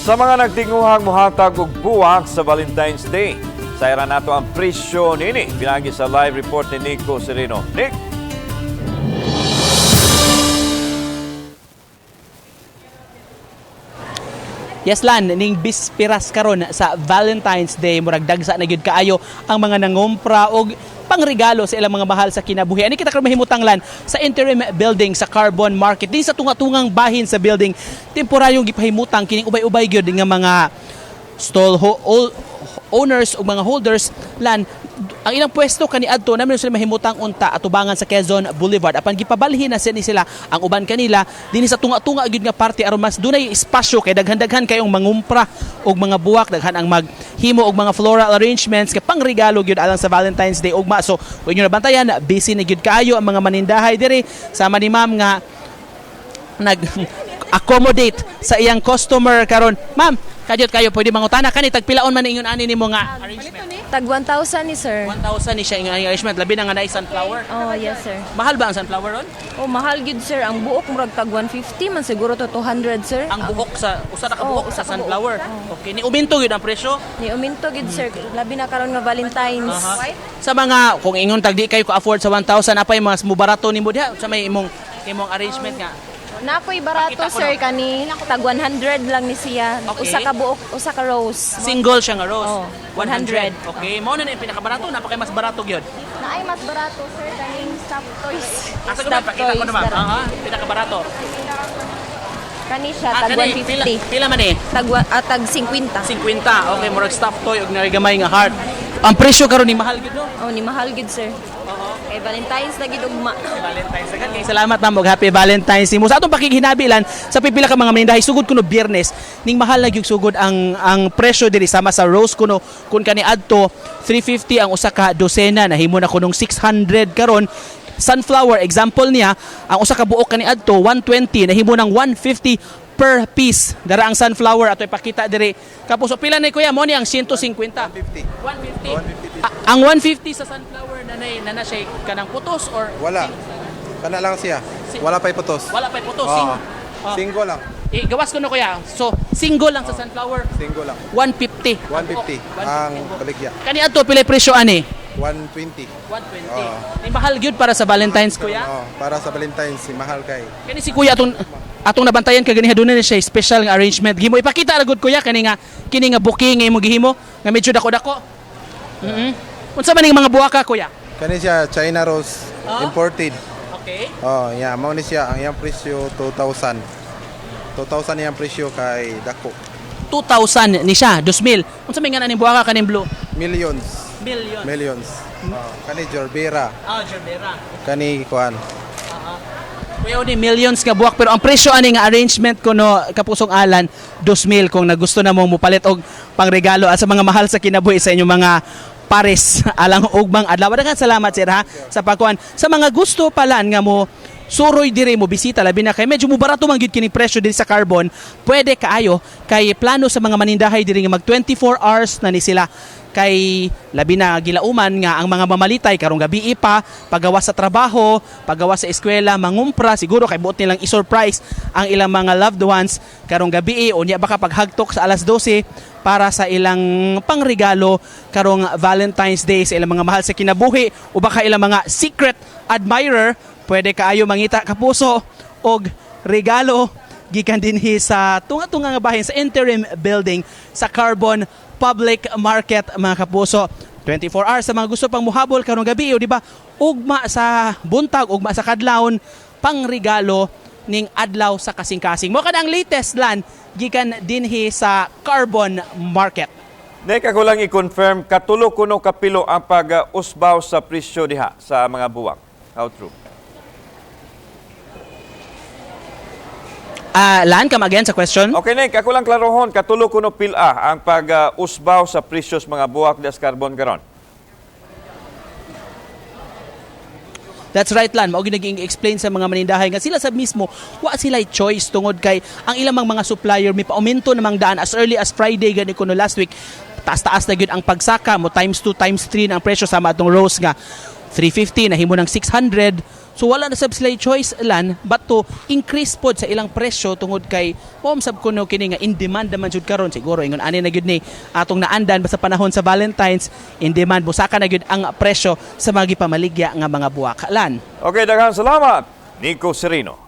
Sa mga nagtinguhang muhatag og buwak sa Valentine's Day, sayra nato ang presyo nini. Pinagi sa live report ni Nico Sereno. Nick! Yes lan, ning bispiras karon sa Valentine's Day murag dagsa na gyud kaayo ang mga nangumpra og pangregalo sa ilang mga mahal sa kinabuhi. Ani kita karon mahimutang lan sa interim building sa Carbon Market. Din sa tunga-tungang bahin sa building, temporaryong gipahimutang kining ubay-ubay gyud nga mga stall owners o mga holders lan ang ilang pwesto kaniadto namin sila mahimutang unta atubangan sa Quezon Boulevard apan gipabalhin na sila ang uban kanila dinhi sa tunga-tunga gyud nga parte aron mas dunay espasyo kay daghan-daghan kayong mangumpra og mga buwak, daghan ang maghimo og mga floral arrangements kay pangregalo gyud alang sa Valentine's Day ugma. So kung inyo nabantayan busy na gyud kaayo ang mga manindahay diri sama ni ma'am nga nag-accommodate sa iyang customer karon. Ma'am, kadyot kayo pwede mangutana kani tagpilaon man ingon ani nimo nga arrangement? Tag 1,000 ni sir. 1,000 ni siya ingon ani arrangement labi na nga naay sunflower. Oh, yes sir. Mahal ba ang sunflower ron? Oh, mahal gid sir. Ang buok murag tag 150 man siguro to 200 sir. Ang buhok sa usa na ka buhok usa sa ka buhok. sunflower. Okay, ni uminto gyud ang presyo. Ni uminto gid sir. Labi na karon nga Valentine's. Sa mga kung ingon tag di kayo ko afford sa 1,000 apay mas mubarato nimo diha sa may imong arrangement nga. Napoy barato Pakita ko sir na. kani tag 100 lang ni siya. Okay. Usa ka buok, usa ka rose. Single siya nga rose. Oh, 100. Okay, mao na yung pinakabarato, napakay mas barato gyud. Naay mas barato sir kaning stop toys. Asa ko na pakita ko naman. dara. Pinakabarato. Kani siya tag Kani, 150. pila man eh? Tag 50. 50. Okay, murag stuffed toy og narigamay nga heart. Ang presyo karon ni mahal gyud no. Oh, ni mahal gid sir. Kay Valentine's lagi ugma. Valentine's agad. Kaya salamat ma'am og happy Valentine's nimo. Sa atong pakikihinabilan sa pipila ka mga manindahay sugod kuno Biyernes ning mahal na gyud sugod ang presyo diri sama sa rose kuno kun kani adto 350 ang usa ka dosena nahimo na kunong 600 karon. Sunflower example niya ang usa ka buok kani adto 120 nahimo ng 150 per piece. Dara ang sunflower ato ipakita diri. Kapuso pila ni kuya mo ni ang 150. 150. 150. Ang 150 sa sunflower na siya kanang putos or Wala. Kana lang siya. Wala pa'y putos. wala pa putos. Oo. Single lang. Gawas ko na kuya. So single lang sa sunflower. Single lang. 150. 150 ang baligya. Kani adto pila presyo ani? 120. 120. Oo. Ni mahal gyud para sa Valentine's kuya. Oh, para sa Valentine's si mahal kay. Kani si kuya atong nabantayan kag ganiha dunay siya special nga arrangement. Gihimo ipakita ra gud kuya kini nga booking nga imong gihimo nga medyo dako-dako. Unsa man ning mga buwaka kuya? Kani siya China rose imported. Okay. Oh, yeah, mao ni siya ang iyang presyo 2,000. 2,000 iyang presyo kay dako. 2,000 ni siya, 2,000. Unsa may nga ning buwaka kaning blue? Millions. Million. Millions. Oh, kani Jorbera. Gerbera. Kani kuan. Kuya ni millions nga buwak pero ang presyo ani nga arrangement kuno kapusong alan 2,000 kung nagusto na mong mupalit og pangregalo at sa mga mahal sa kinabuhi sa inyong mga pares alang ugmang adlaw. Daghang salamat sir ha sa pagkuan. Sa mga gusto pala nga mo suroy diri mo bisita labi na kay medyo mo barato man gyud kining presyo diri sa Carbon. Pwede kaayo kay plano sa mga manindahay diri nga mag 24 hours na ni sila kay labi na gilauman nga ang mga mamalitay karong gabi pa paggawa sa trabaho, paggawa sa eskwela, mangumpra siguro kay buot nilang i-surprise ang ilang mga loved ones karong gabi unya baka paghagtok sa alas 12 para sa ilang pangregalo karong Valentine's Day sa ilang mga mahal sa kinabuhi o baka ilang mga secret admirer. Pwede kaayo mangita kapuso og regalo gikan dinhi sa tunga-tunga nga bahin sa interim building sa Carbon Public Market mga kapuso. 24 hours sa mga gusto pang muhabol karong gabi o di ba? Ugma sa buntag, ugma sa kadlawon pangregalo ning adlaw sa kasing-kasing. Mo kada ang latest lan gikan dinhi sa Carbon Market. Nick, ako lang i-confirm, katulo kuno kapilo ang pag-usbaw sa presyo diha sa mga buwak. How true? Lan, come again sa question? Okay, Nick, ako lang klarohon, katulo kuno pila ang pag-usbaw sa presyo sa mga buwak des Carbon karon. That's right lan, mao ginaging explain sa mga manindahay nga sila sa mismo wa sila choice tungod kay ang ilang mga supplier may pauminto namang daan as early as Friday gani kuno last week. Taas-taas na gyud ang pagsaka mo times 2 times 3 na ang presyo sama atong rose nga 350 nahimo ng 600 So wala na sab sila choice lan but to increase pod sa ilang presyo tungod kay sab kuno kini nga in demand naman jud karon siguro ingon ani na gyud ni atong naandan sa panahon sa Valentine's in demand busaka na gyud ang presyo sa mga gipamaligya nga mga buwak lan. Okay, daghang salamat, Nico Sereno.